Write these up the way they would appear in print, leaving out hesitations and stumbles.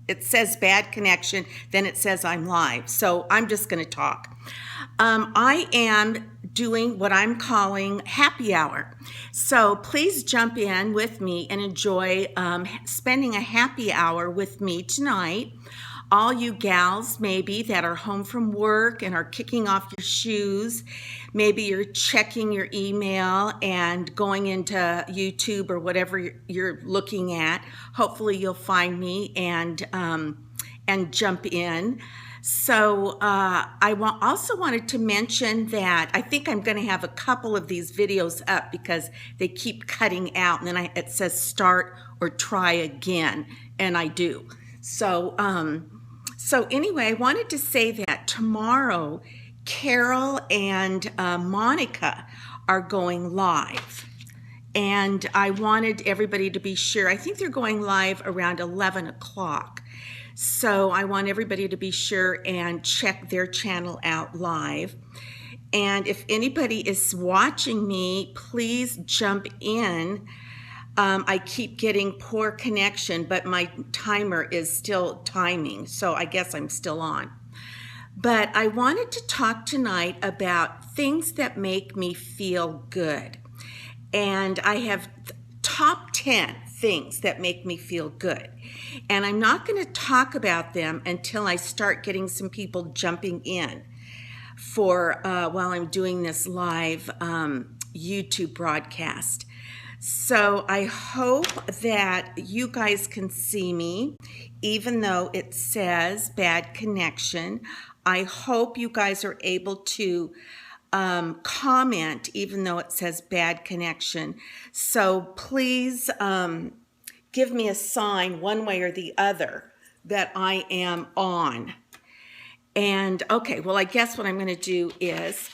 It says bad connection, then it says I'm live. So I'm just going to talk. I am doing what I'm calling happy hour. So please jump in with me and enjoy spending a happy hour with me tonight. All you gals maybe that are home from work and are kicking off your shoes, maybe you're checking your email and going into YouTube or whatever you're looking at. Hopefully you'll find me and jump in. So I also wanted to mention that I think I'm going to have a couple of these videos up because they keep cutting out, and then it says start or try again, and I do. So anyway, I wanted to say that tomorrow, Carol and Monica are going live. And I wanted everybody to be sure. I think they're going live around 11 o'clock. So I want everybody to be sure and check their channel out live. And if anybody is watching me, please jump in. I keep getting poor connection, but my timer is still timing, so I guess I'm still on. But I wanted to talk tonight about things that make me feel good. And I have top 10 things that make me feel good. And I'm not going to talk about them until I start getting some people jumping in for while I'm doing this live YouTube broadcast. So I hope that you guys can see me, even though it says bad connection. I hope you guys are able to comment, even though it says bad connection. So please give me a sign one way or the other that I am on. And okay, well, I guess what I'm going to do is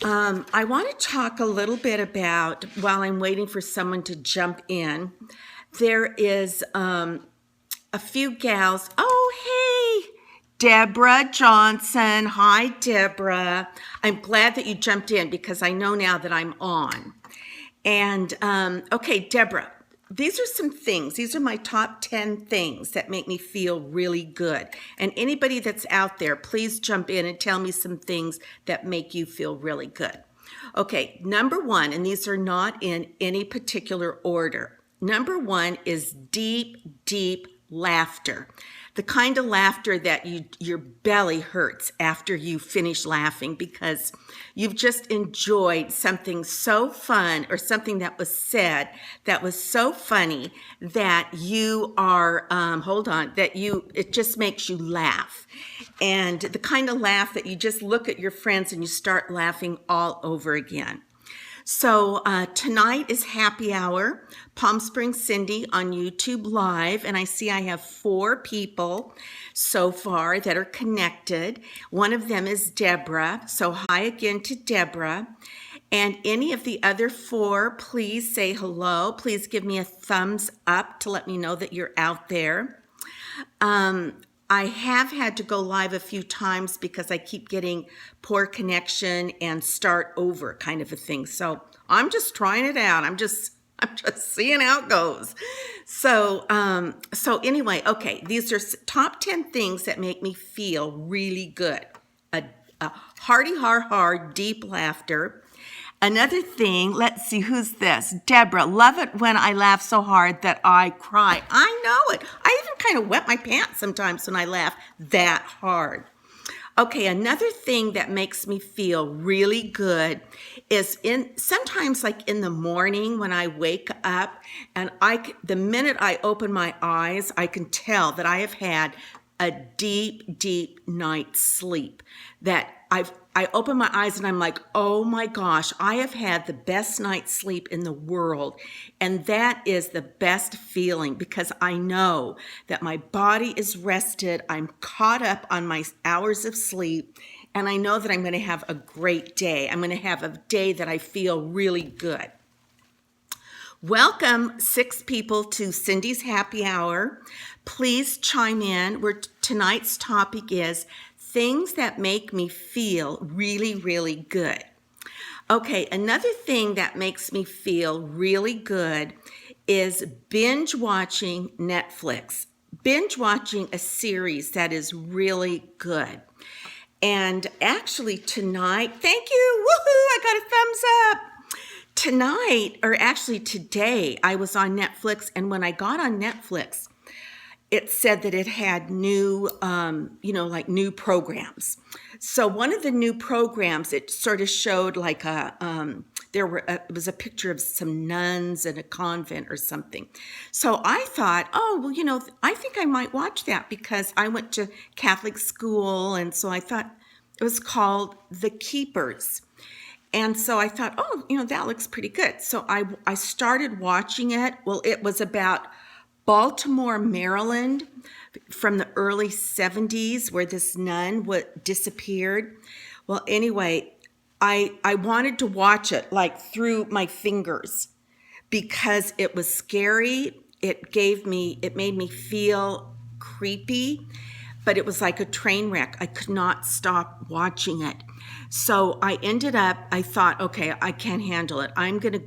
I want to talk a little bit about, while I'm waiting for someone to jump in, there is a few gals. Oh, hey, Deborah Johnson. Hi, Deborah. I'm glad that you jumped in because I know now that I'm on. And okay, Deborah, these are some things. These are my top 10 things that make me feel really good. And anybody that's out there, please jump in and tell me some things that make you feel really good. Okay, number one, and these are not in any particular order. Number one is deep, deep laughter. The kind of laughter that your belly hurts after you finish laughing because you've just enjoyed something so fun or something that was said that was so funny that you are, it just makes you laugh. And the kind of laugh that you just look at your friends and you start laughing all over again. So tonight is happy hour, Palm Springs Cindy on YouTube Live, and I see I have 4 people so far that are connected. One of them is Deborah, so hi again to Deborah. And any of the other 4, please say hello. Please give me a thumbs up to let me know that you're out there. I have had to go live a few times because I keep getting poor connection and start over kind of a thing. So I'm just trying it out. I'm just seeing how it goes. So anyway, okay, these are top 10 things that make me feel really good. A hearty, hard, deep laughter. Another thing, let's see, who's this? Deborah, love it when I laugh so hard that I cry. I know it. I even kind of wet my pants sometimes when I laugh that hard. Okay, another thing that makes me feel really good is sometimes like in the morning when I wake up and the minute I open my eyes, I can tell that I have had a deep, deep night's sleep. That I open my eyes and I'm like, oh my gosh, I have had the best night's sleep in the world. And that is the best feeling because I know that my body is rested. I'm caught up on my hours of sleep. And I know that I'm going to have a great day. I'm going to have a day that I feel really good. Welcome 6 people to Cindy's Happy Hour. Please chime in. Tonight's topic is things that make me feel really, really good. Okay, another thing that makes me feel really good is binge watching Netflix, binge watching a series that is really good. And actually tonight, thank you, woohoo, I got a thumbs up. Tonight, or actually today, I was on Netflix, and when I got on Netflix, it said that it had new, like new programs. So one of the new programs, it sort of showed like it was a picture of some nuns in a convent or something. So I thought, oh, well, I think I might watch that because I went to Catholic school. And so I thought it was called The Keepers. And so I thought, oh, that looks pretty good. So I started watching it. Well, it was about Baltimore, Maryland, from the early 70s, where this nun disappeared. Well, anyway, I wanted to watch it like through my fingers because it was scary. It made me feel creepy, but it was like a train wreck. I could not stop watching it. So I thought, okay, I can't handle it. I'm going to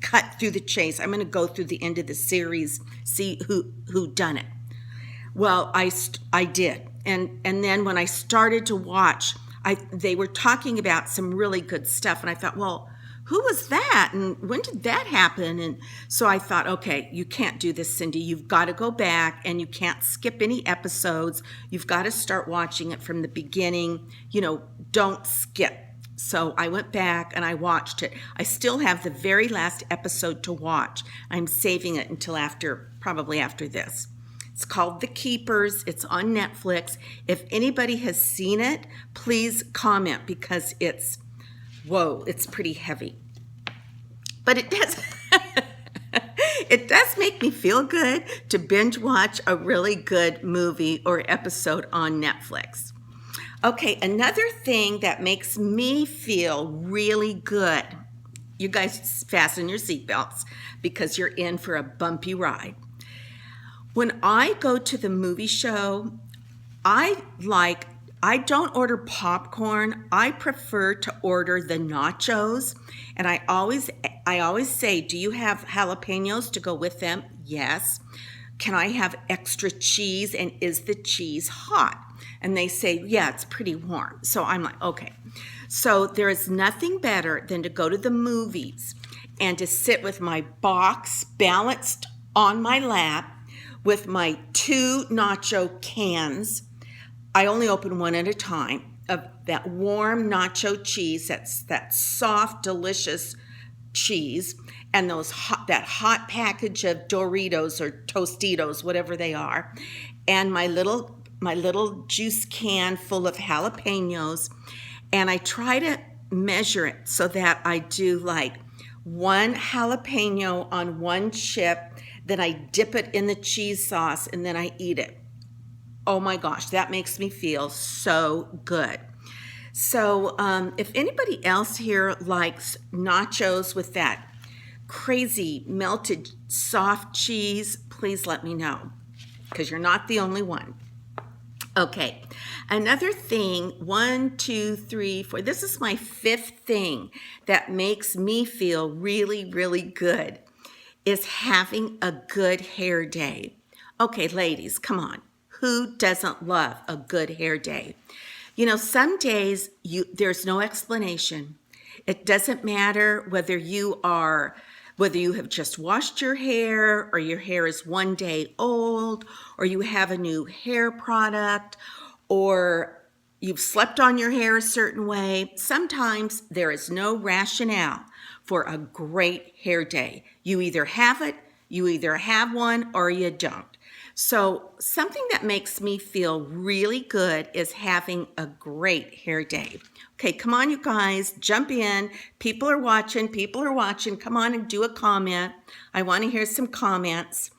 cut through the chase. I'm going to go through the end of the series, see who done it. Well, I did. And then when I started to watch, they were talking about some really good stuff. And I thought, well, who was that? And when did that happen? And so I thought, okay, you can't do this, Cindy. You've got to go back and you can't skip any episodes. You've got to start watching it from the beginning. Don't skip. So I went back and I watched it. I still have the very last episode to watch. I'm saving it until probably after this. It's called The Keepers. It's on Netflix. If anybody has seen it, please comment because it's pretty heavy. But it does it does make me feel good to binge watch a really good movie or episode on Netflix. Okay, another thing that makes me feel really good. You guys fasten your seatbelts because you're in for a bumpy ride. When I go to the movie show, I don't order popcorn. I prefer to order the nachos. And I always say, do you have jalapenos to go with them? Yes. Can I have extra cheese? And is the cheese hot? And they say, yeah, it's pretty warm. So I'm like, okay. So there is nothing better than to go to the movies and to sit with my box balanced on my lap with my 2 nacho cans. I only open one at a time, of that warm nacho cheese, that soft, delicious cheese, and that hot package of Doritos or Tostitos, whatever they are, and my little juice can full of jalapenos, and I try to measure it so that I do like 1 jalapeno on 1 chip, then I dip it in the cheese sauce, and then I eat it. Oh my gosh, that makes me feel so good. So if anybody else here likes nachos with that crazy melted soft cheese, please let me know because you're not the only one. Okay, another thing, 1, 2, 3, 4. This is my 5th thing that makes me feel really, really good is having a good hair day. Okay, ladies, come on. Who doesn't love a good hair day? Some days there's no explanation. It doesn't matter whether you have just washed your hair or your hair is 1 day old or you have a new hair product or you've slept on your hair a certain way. Sometimes there is no rationale for a great hair day. You either have it, you either have one, or you don't. So something that makes me feel really good is having a great hair day. Okay, come on, you guys, jump in. People are watching. Come on and do a comment. I want to hear some comments.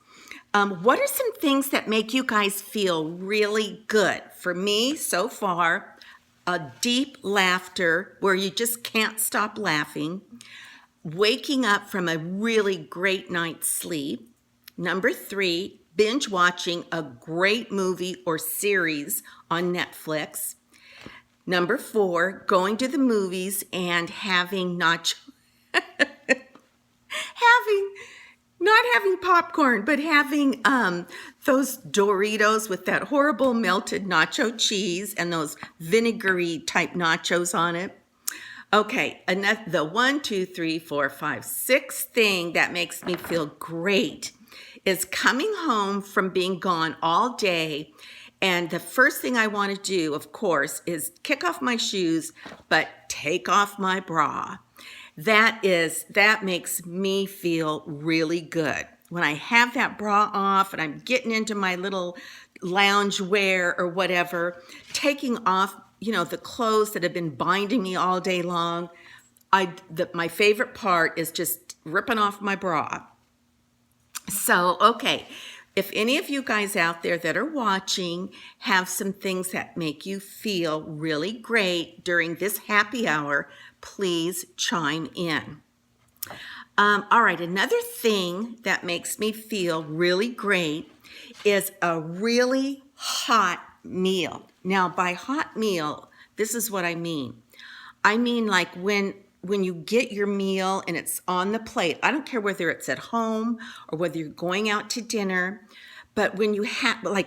What are some things that make you guys feel really good? For me, so far, a deep laughter where you just can't stop laughing. Waking up from a really great night's sleep. Number 3, binge watching a great movie or series on Netflix. Number 4, going to the movies and having having popcorn, but having those Doritos with that horrible melted nacho cheese and those vinegary type nachos on it. Okay, the 1, 2, 3, 4, 5, 6 thing that makes me feel great is coming home from being gone all day. And the first thing I want to do, of course, is kick off my shoes, but take off my bra. That makes me feel really good. When I have that bra off and I'm getting into my little lounge wear or whatever, taking off, the clothes that have been binding me all day long, my favorite part is just ripping off my bra. So, okay, if any of you guys out there that are watching have some things that make you feel really great during this happy hour, please chime in. All right, another thing that makes me feel really great is a really hot meal. Now, by hot meal, this is what I mean. I mean like when you get your meal and it's on the plate. I don't care whether it's at home or whether you're going out to dinner, but when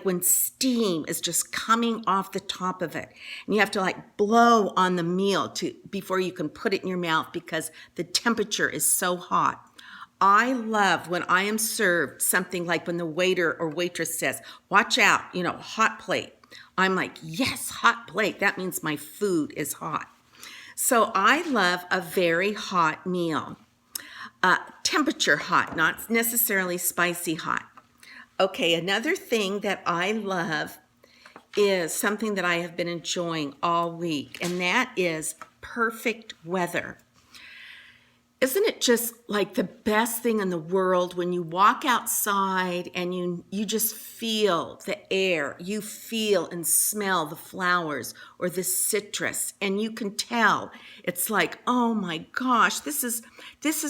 when steam is just coming off the top of it, and you have to blow on the meal before you can put it in your mouth because the temperature is so hot. I love when I am served something like when the waiter or waitress says, "Watch out, hot plate." I'm like, yes, hot plate. That means my food is hot. So I love a very hot meal. Temperature hot, not necessarily spicy hot. Okay, another thing that I love is something that I have been enjoying all week, and that is perfect weather. Isn't it just like the best thing in the world when you walk outside and you just feel the air, you feel and smell the flowers or the citrus, and you can tell it's like, oh my gosh, this is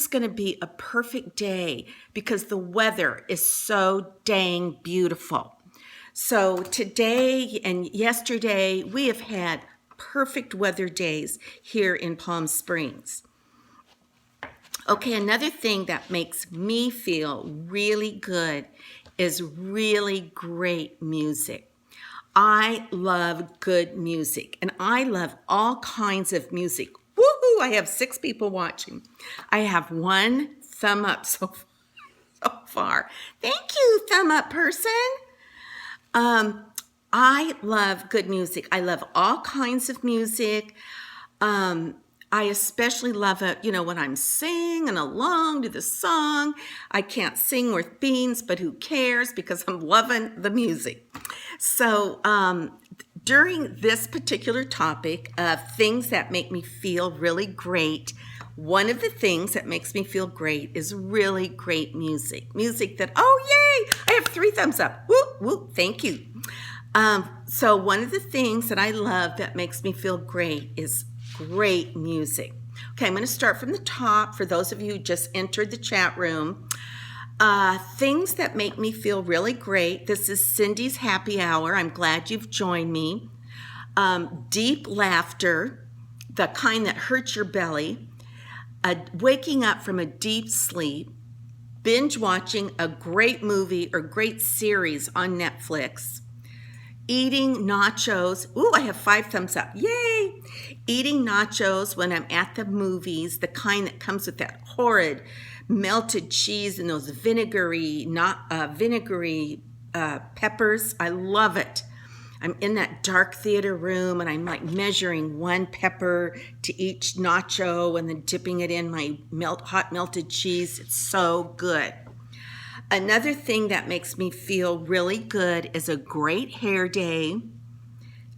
going to be a perfect day because the weather is so dang beautiful. So today and yesterday, we have had perfect weather days here in Palm Springs. Okay, another thing that makes me feel really good is really great music. I love good music, and I love all kinds of music. Woohoo! I have 6 people watching. I have 1 thumb up so far. Thank you, thumb up person. I love good music. I love all kinds of music. I especially love it, when I'm singing along to the song. I can't sing worth beans, but who cares because I'm loving the music. So during this particular topic of things that make me feel really great, one of the things that makes me feel great is really great music. Music that, oh, yay, I have 3 thumbs up. Whoop, whoop, thank you. So one of the things that I love that makes me feel great is great music. Okay, I'm going to start from the top for those of you who just entered the chat room. Things that make me feel really great. This is Cindy's Happy Hour. I'm glad you've joined me. Deep laughter, the kind that hurts your belly. Waking up from a deep sleep. Binge watching a great movie or great series on Netflix. Eating nachos. Ooh, I have 5 thumbs up. Yay! Eating nachos when I'm at the movies, the kind that comes with that horrid melted cheese and those vinegary peppers. I love it. I'm in that dark theater room and I'm measuring 1 pepper to each nacho and then dipping it in my hot melted cheese. It's so good. Another thing that makes me feel really good is a great hair day,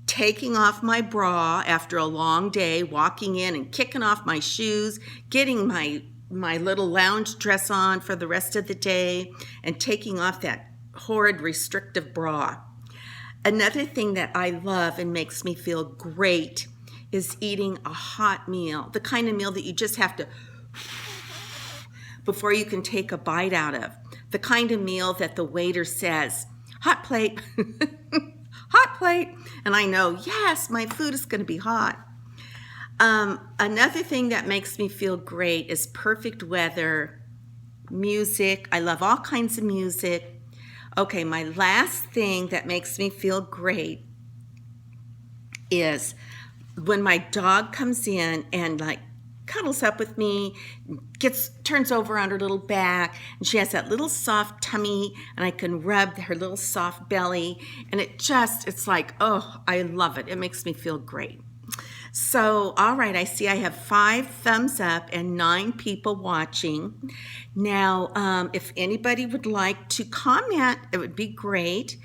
taking off my bra after a long day, walking in and kicking off my shoes, getting my little lounge dress on for the rest of the day, and taking off that horrid restrictive bra. Another thing that I love and makes me feel great is eating a hot meal, the kind of meal that you just have to before you can take a bite out of. The kind of meal that the waiter says, hot plate, hot plate. And I know, yes, my food is going to be hot. Another thing that makes me feel great is perfect weather music. I love all kinds of music. Okay, my last thing that makes me feel great is when my dog comes in and like cuddles up with me, turns over on her little back, and she has that little soft tummy, and I can rub her little soft belly, and it's like, oh, I love it. It makes me feel great. So, all right, I see I have 5 thumbs up and 9 people watching. Now, if anybody would like to comment, it would be great.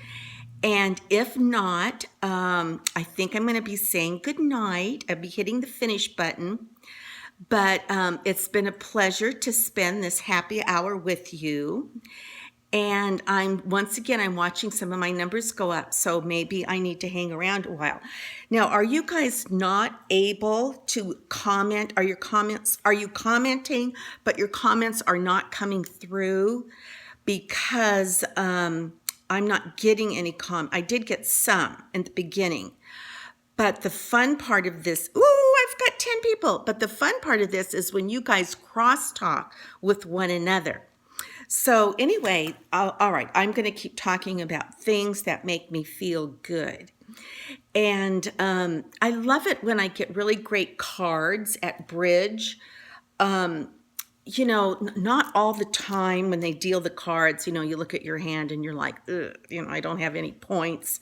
And if not, I think I'm going to be saying good night. I'll be hitting the finish button. But it's been a pleasure to spend this happy hour with you. And I'm watching some of my numbers go up, so maybe I need to hang around a while. Now, are you guys not able to comment? Are you commenting, but your comments are not coming through because I'm not getting any I did get some in the beginning. But the fun part of this, I've got 10 people. But the fun part of this is when you guys crosstalk with one another. So anyway, all right, I'm going to keep talking about things that make me feel good. And I love it when I get really great cards at bridge. Not all the time when they deal the cards, you look at your hand and you're like, I don't have any points.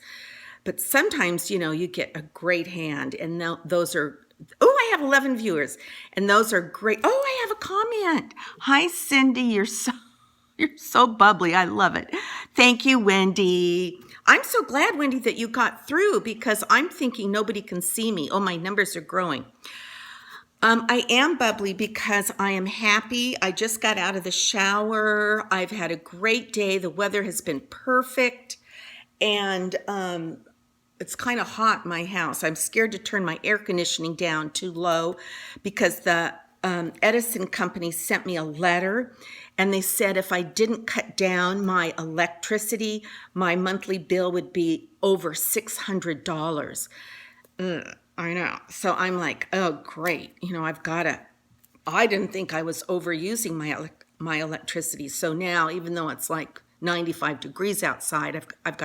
But sometimes, you get a great hand, and those are, I have 11 viewers, and those are great. Oh, I have a comment. Hi, Cindy. You're so bubbly. I love it. Thank you, Wendy. I'm so glad, Wendy, that you got through because I'm thinking nobody can see me. Oh, my numbers are growing. I am bubbly because I am happy. I just got out of the shower. I've had a great day. The weather has been perfect. And it's kind of hot in my house. I'm scared to turn my air conditioning down too low because the Edison company sent me a letter, and they said if I didn't cut down my electricity, my monthly bill would be over $600. I know. So I'm like, oh, great. I didn't think I was overusing my electricity. So now, even though it's like 95 degrees outside, I've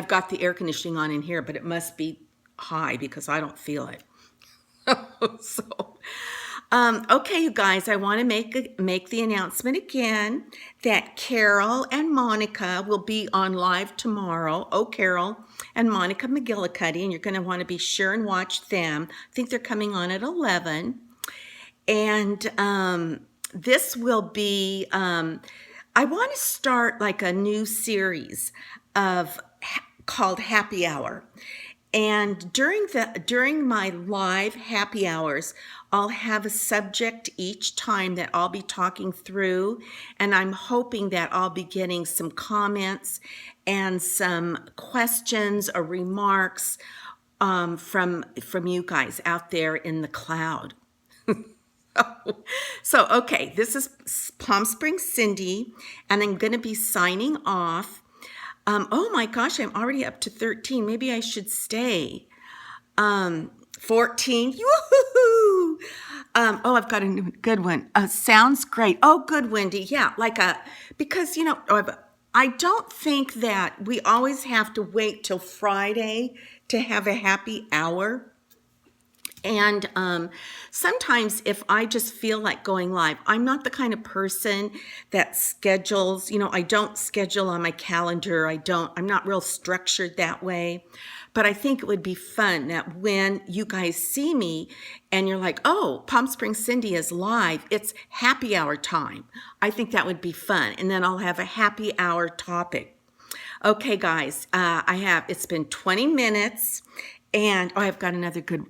got the air conditioning on in here, but it must be high because I don't feel it. Okay, you guys, I want to make the announcement again that Carol and Monica will be on live tomorrow. Oh, Carol and Monica McGillicuddy, and you're going to want to be sure and watch them. I think they're coming on at 11. And this will be, I want to start like a new series called Happy Hour. And during my live happy hours, I'll have a subject each time that I'll be talking through, and I'm hoping that I'll be getting some comments and some questions or remarks from you guys out there in the cloud. So, okay, this is Palm Springs Cindy, and I'm going to be signing off. Oh my gosh, I'm already up to 13. Maybe I should stay. 14. Woohoo! I've got a good one. Sounds great. Oh, good, Wendy. Yeah, because, I don't think that we always have to wait till Friday to have a happy hour. And sometimes if I just feel like going live, I'm not the kind of person that schedules, I don't schedule on my calendar. I'm not real structured that way. But I think it would be fun that when you guys see me and you're like, oh, Palm Springs Cindy is live, it's happy hour time. I think that would be fun. And then I'll have a happy hour topic. Okay, guys, it's been 20 minutes. And I've got another good.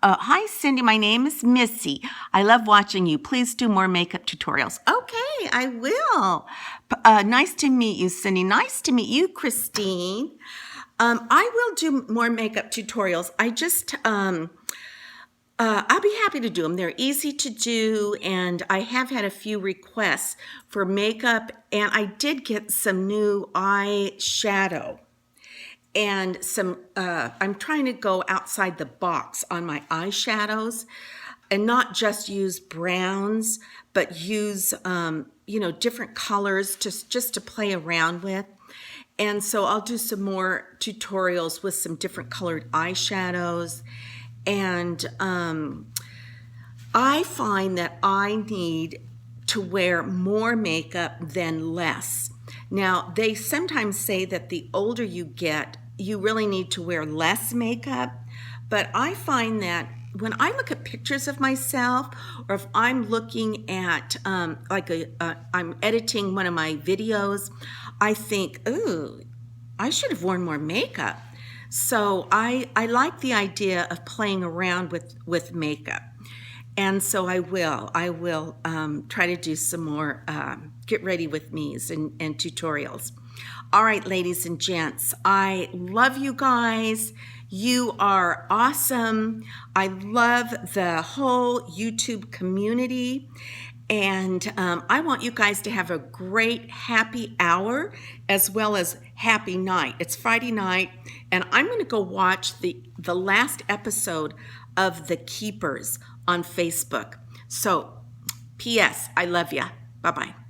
Hi, Cindy. My name is Missy. I love watching you. Please do more makeup tutorials. Okay, I will. Nice to meet you, Cindy. Nice to meet you, Christine. I will do more makeup tutorials. I'll be happy to do them. They're easy to do, and I have had a few requests for makeup, and I did get some new eyeshadow. And I'm trying to go outside the box on my eyeshadows. and not just use browns, but use, different colors just to play around with. And so I'll do some more tutorials with some different colored eyeshadows. And I find that I need to wear more makeup than less. Now, they sometimes say that the older you get, you really need to wear less makeup. But I find that when I look at pictures of myself, or if I'm looking at I'm editing one of my videos, I think, ooh, I should have worn more makeup. So I like the idea of playing around with makeup. And so I will try to do some more get ready with me's and tutorials. All right, ladies and gents, I love you guys. You are awesome. I love the whole YouTube community. And I want you guys to have a great happy hour as well as happy night. It's Friday night, and I'm going to go watch the last episode of The Keepers on Facebook. So, P.S. I love ya. Bye-bye.